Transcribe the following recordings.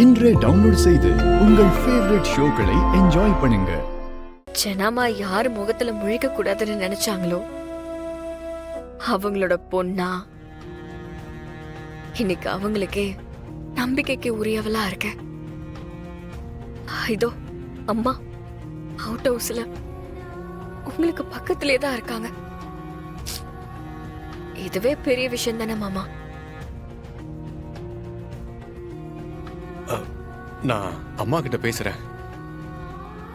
இன்றே டவுன்லோட் செய்து உங்கள் ஃபேவரட் ஷோக்களை என்ஜாய் பண்ணுங்க. ஜனாமா யார் முகத்துல முழிக்க கூடாதுன்னு நினைச்சாங்களோ அவங்களோட பொண்ணா இன்னைக்கு அவங்களுக்கே நம்பிக்கைக்கு உரியவளா இருக்க. இதோ அம்மா அவுட் ஹவுஸ்ல உங்களுக்கு பக்கத்திலே தான் இருக்காங்க. இதுவே பெரிய விஷயம் தானே மாமா. நான் அம்மா கிட்ட பேசுறேன்,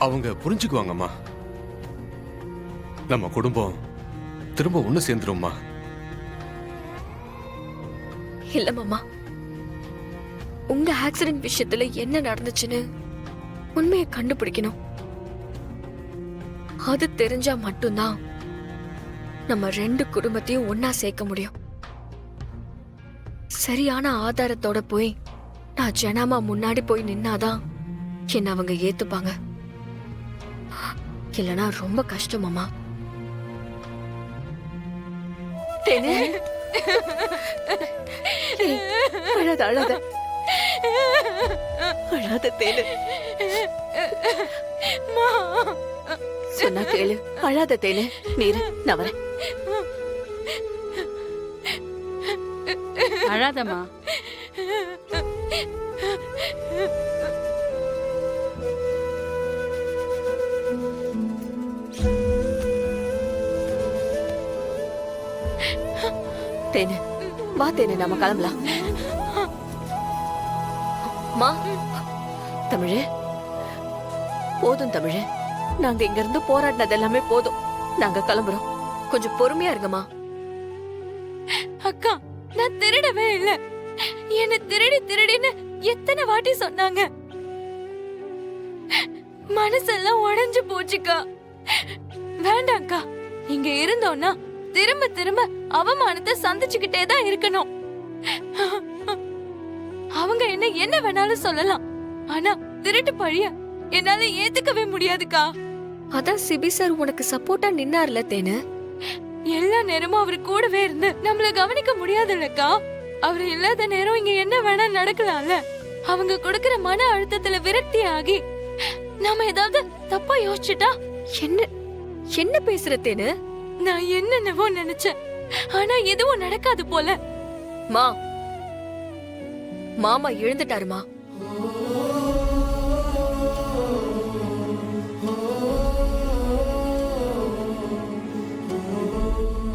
அவங்க புரிஞ்சுக்குவாங்கம்மா. நம்ம குடும்பம் திரும்ப ஒண்ணு சேர்ந்துரும்மா. இல்ல மாமா, உங்க ஆக்சிடென்ட் விஷயத்துல என்ன நடந்துச்சுன்னு உண்மையை கண்டுபிடிக்கணும். அது தெரிஞ்சா மட்டும்தான் நம்ம ரெண்டு குடும்பத்தையும் ஒன்னா சேர்க்க முடியும். சரியான ஆதாரத்தோட போய் நான் ஜனாமா முன்னாடி போய் நின்னாதான் என்ன அவங்க ஏத்துப்பாங்க. இல்லனா ரொம்ப கஷ்டம் மாமா. அழாத அழாத அழாத தேனு. சொன்னா கேளு, அழாத தேனு. நீரு நான் வரேன். அழாதம்மா. தேனு வா தேனு, நாம கிளம்பலாம். மா தமிழே, போதும் தமிழே, நாங்க இங்க இருந்து போராடினது எல்லாமே போதும். நாங்க கிளம்புறோம். கொஞ்சம் பொறுமையா இருங்கம்மா. அக்கா, நான் திருடவே இல்ல. என்ன திருடின்னு எத்தனை வாட்டி சொன்னாங்க. மனசெல்லாம் உடைஞ்சு போச்சுக்கா. வேண்டாம்க்கா, இங்க இருந்தோம்னா திரும்ப திரும்ப அவமானத்தை சந்திச்சுக்கிட்டே தான் இருக்கணும். அவங்க என்ன வேணாலும் சொல்லலாம், ஆனா திருட்டு பழிய என்னால ஏத்துக்கவே முடியாதுக்கா. அதான் சிபி சார் உனக்கு சப்போர்ட்டா நின்னார்ல தேனு. எல்லா நேரமும் அவரு கூடவே இருந்து நம்மள கவனிக்க முடியாதுல்லக்கா. அவரு இல்லாத நேரம் இங்க என்ன வேணா நடக்கலாம்ல. அவங்க கொடுக்கற மன அழுத்தத்துல விரக்தி ஆகி நாம ஏதாவது தப்பா யோசிச்சுட்டா என்ன பேசுற தேனு? நான் என்னென்னவோ நினைச்சேன், ஆனா எதுவும் நடக்காது போல. மா மாமா எழுந்துட்டாருமா.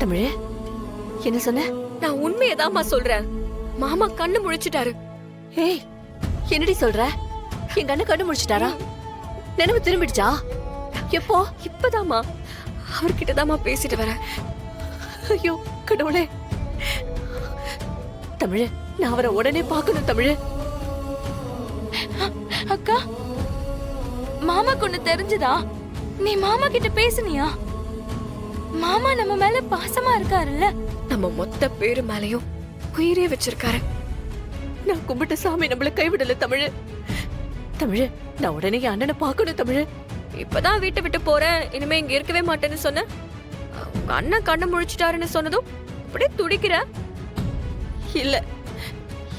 தமிழே, என்ன சொன்ன? நான் உண்மையதாம்மா சொல்றேன். மாமா கண்ணு முழிச்சிட்டாரு. ஏய், என்னடி சொல்ற? என் கண்ணு கண்ணு முழிச்சிட்டாரா? நினைவு திரும்பிடுச்சா? எப்போ? இப்பதாமா. அவர்கிட்டதாமா பேசிட்டு வரேன். ஐயோ கடவுளே. தமிழ், நான் அவரை உடனே பார்க்கணும். தமிழ் அக்கா, மாமாக்கு ஒண்ணு தெரிஞ்சதா? நீ மாமா கிட்ட பேசுனியா? மாமா நம்ம மேல பாசமா இருக்காருல்ல. நம்ம மொத்த பேரு மேலயும் உயிரே வச்சிருக்காரு. நான் கும்பிட்ட சாமி நம்மள கைவிடல. தமிழ் தமிழ், நான் உடனே அண்ணனை பார்க்கணும். தமிழ், இப்பதான் வீட்டை விட்டு போறேன், இனிமே இங்க இருக்கவே மாட்டேன்னு சொன்ன. உங்க அண்ணன் கண்ணை முழிச்சிட்டாருன்னு சொன்னதும் அப்படியே துடிக்கிற. இல்ல,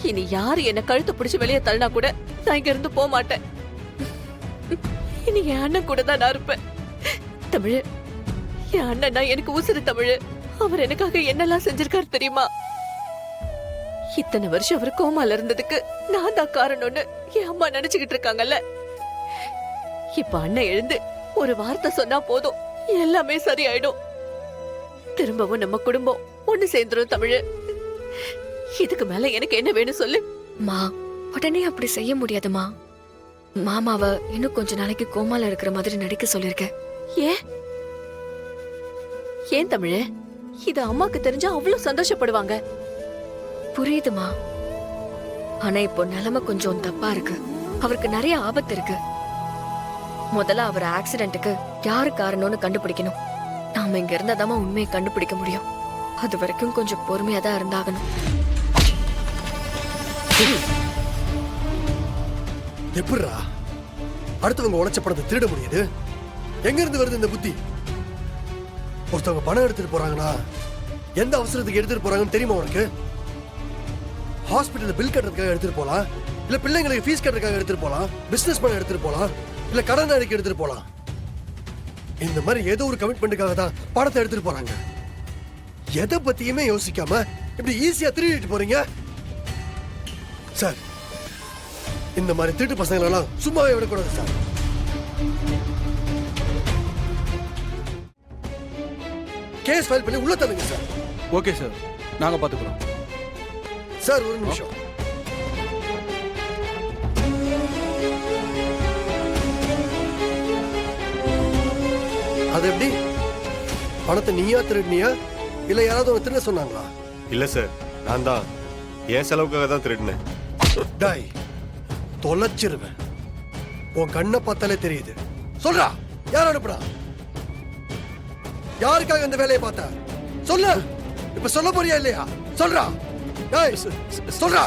இனி யாரு என்ன கழுத்து பிடிச்சு வெளியே தள்ளினா கூட நான் இங்க இருந்து போக மாட்டேன். இனி என் அண்ணன் கூட தான் நான் இருப்பேன். தமிழ், என் அண்ணன்னா எனக்கு உசுறு. தமிழ், அவர் எனக்காக என்னெல்லாம் செஞ்சிருக்காரு தெரியுமா? இத்தனை வருஷம் அவர் கோமால இருந்ததுக்கு நான் தான் காரணம்னு என் அம்மா நினைச்சுக்கிட்டு இருக்காங்கல்ல. இப்ப அண்ணன் எழுந்து ஒரு வார்த்தை சொன்னா போதும், எல்லாமே சரியாயிடும். திரும்பவும் நம்ம குடும்பம் ஒண்ணு சேர்ந்துரும். தமிழ், இதுக்கு மேல எனக்கு என்ன வேணும் சொல்லு. மா, உடனே அப்படி செய்ய முடியாதுமா. மாமாவ இன்னும் கொஞ்ச நாளைக்கு கோமால இருக்கிற மாதிரி நடிக்க சொல்லிருக்க. ஏன் தமிழ்? இது அம்மாக்கு தெரிஞ்சா அவ்வளவு சந்தோஷப்படுவாங்க. புரியுதுமா, ஆனா இப்போ நிலைமை கொஞ்சம் தப்பா இருக்கு. அவருக்கு நிறைய ஆபத்து இருக்கு. முதல்ல அவர் ஆக்சிடென்ட்டுக்கு யாரு காரணம்னு கண்டுபிடிக்கணும். நாம இங்க இருந்தாதாமா உண்மையை கண்டுபிடிக்க முடியும். அது வரைக்கும் கொஞ்சம் பொறுமையா தான் இருந்தாகணும். எப்படிரா அடுத்தவங்க உழைச்ச பணத்தை திருட முடியுது? எங்க இருந்து வருது இந்த புத்தி? ஒருத்தவங்க பணம் எடுத்துட்டு போறாங்கன்னா எந்த அவசரத்துக்கு எடுத்துட்டு போறாங்கன்னு தெரியுமா உனக்கு? ஹாஸ்பிட்டல் பில் கட்டுறதுக்காக எடுத்துட்டு போலாம், இல்ல பிள்ளைங்களுக்கு ஃபீஸ் கட்டுறதுக்காக எடுத்துட்டு போலாம், பிசினஸ் பண்ண எடுத்துட்டு போலாம், இல்ல கடன் அடைக்க எடுத்துட்டு போலாம். இந்த மாதிரி ஏதோ ஒரு கமிட்மெண்ட்டுக்காக தான் பணத்தை எடுத்துட்டு போறாங்க. எதை பத்தியுமே யோசிக்காம இப்படி ஈஸியா திருடிட்டு போறீங்க சார். இந்த மாதிரி திருட்டு பசங்களெல்லாம் சும்மாவே விடக்கூடாது சார். கேஸ் ஃபைல் பண்ணி உள்ள தள்ளுங்க சார். ஓகே சார், நாங்க பாத்துக்கிறோம். சார் ஒரு நிமிஷம். அது எப்படி? பணத்தை நீயா திருடினியா இல்ல யாராவது உன்னை திருட சொன்னாங்களா? இல்ல சார், நான் தான் என் செலவுக்காக தான் திருடினேன். டாய் தொலைச்சிருவேன். உன் கண்ணை பார்த்தாலே தெரியுது. சொல்றா, யார் அனுப்புறா? யாருக்காக இந்த வேலையை பார்த்த? சொல்லு. இப்ப சொல்ல போறியா இல்லையா? சொல்றா. டாய் சொல்றா.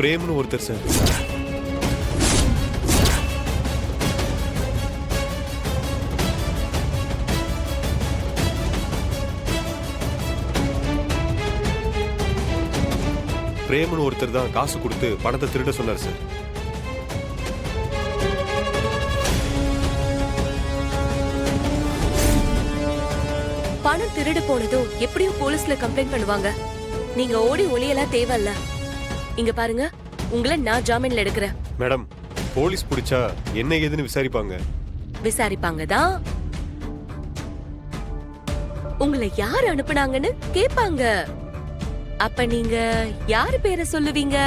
பிரேம்னு ஒருத்தர் சார். பிரேம்னு ஒருத்தர் தான் காசு கொடுத்து பணத்தை திருட சொன்னார் சார். பணம் திருடு போனதும் எப்படியும் போலீஸ்ல கம்ப்ளைண்ட் பண்ணுவாங்க. நீங்க ஓடி ஒளியெல்லாம் தேவையில்ல. இங்க பாருங்க, உங்களை நான் ஜாமீன்ல எடுக்கிறேன். மேடம், போலீஸ் பிடிச்சா என்ன ஏதுன்னு விசாரிப்பாங்க. விசாரிப்பாங்க தான். உங்களை யார் அனுப்புனாங்கன்னு கேட்பாங்க. அப்ப நீங்க யாரு பேரை சொல்லுவீங்க?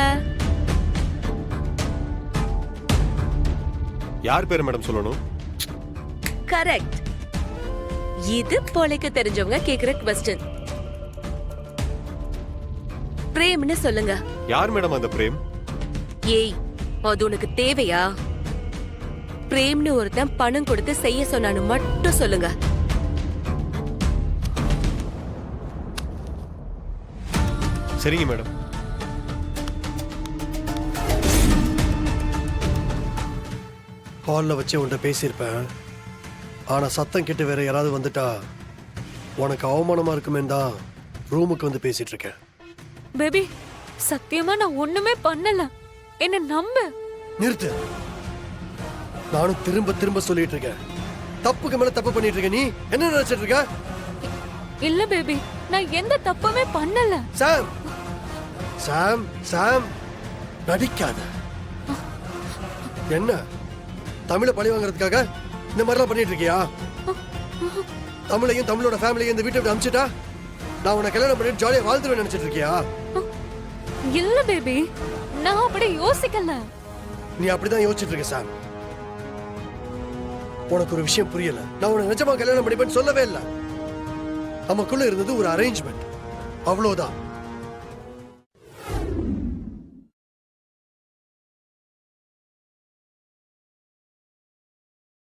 யார் பேரை மேடம் சொல்லணும்? கரெக்ட். இது பொழைக்க தெரிஞ்சவங்க கேக்குற क्वेश्चन. பிரேம்னு சொல்லுங்க. யார் மேடம் அந்த பிரேம்? ஏய், அது உனக்கு தேவையா? பிரேம்னு ஒருத்தன் பணம் கொடுத்து செய்ய சொன்னானு மட்டும் சொல்லுங்க. சரிங்க மேடம். ஹாலில் வச்சு உன்கிட்ட பேசியிருப்பேன். ஆனா சத்தம் கேட்டு வேற யாராவது வந்துட்டா உனக்கு அவமானமா இருக்குமே தான் ரூமுக்கு வந்து பேசிட்டு இருக்கேன். பேபி, சத்தியமா நான் ஒண்ணுமே பண்ணல. என்ன நம்பு. நிறுத்து. நானும் திரும்ப திரும்ப சொல்லிட்டு இருக்கேன். தப்புக்கு மேல தப்பு பண்ணிட்டு இருக்க. நீ என்ன நினைச்சிட்டு இருக்க? இல்ல பேபி, நான் எந்த தப்புமே பண்ணல. சாம் சாம் சாம் நடிக்காத. என்ன தமிழை பழி வாங்குறதுக்காக இந்த மாதிரிலாம் பண்ணிட்டு இருக்கியா? தமிழையும் தமிழோட ஃபேமிலியும் இந்த வீட்டை விட்டு அனுப்பிச்சிட்டா நான் உன்னை கல்யாணம் பண்ணிட்டு ஜாலியா வாழ்த்துவேன் நினைச்சிட்டு இருக்கியா? இல்ல பேபி, நான் அப்படி யோசிக்கல. நீ அப்படிதான் யோசிச்சுட்டு இருக்க சாம். உனக்கு ஒரு விஷயம் புரியல. நான் உன்னை நிஜமா கல்யாணம் பண்ணிப்பேன்னு சொல்லவே இல்லை. நமக்குள்ள இருந்தது ஒரு அரேஞ்ச்மெண்ட், அவ்வளவுதான்.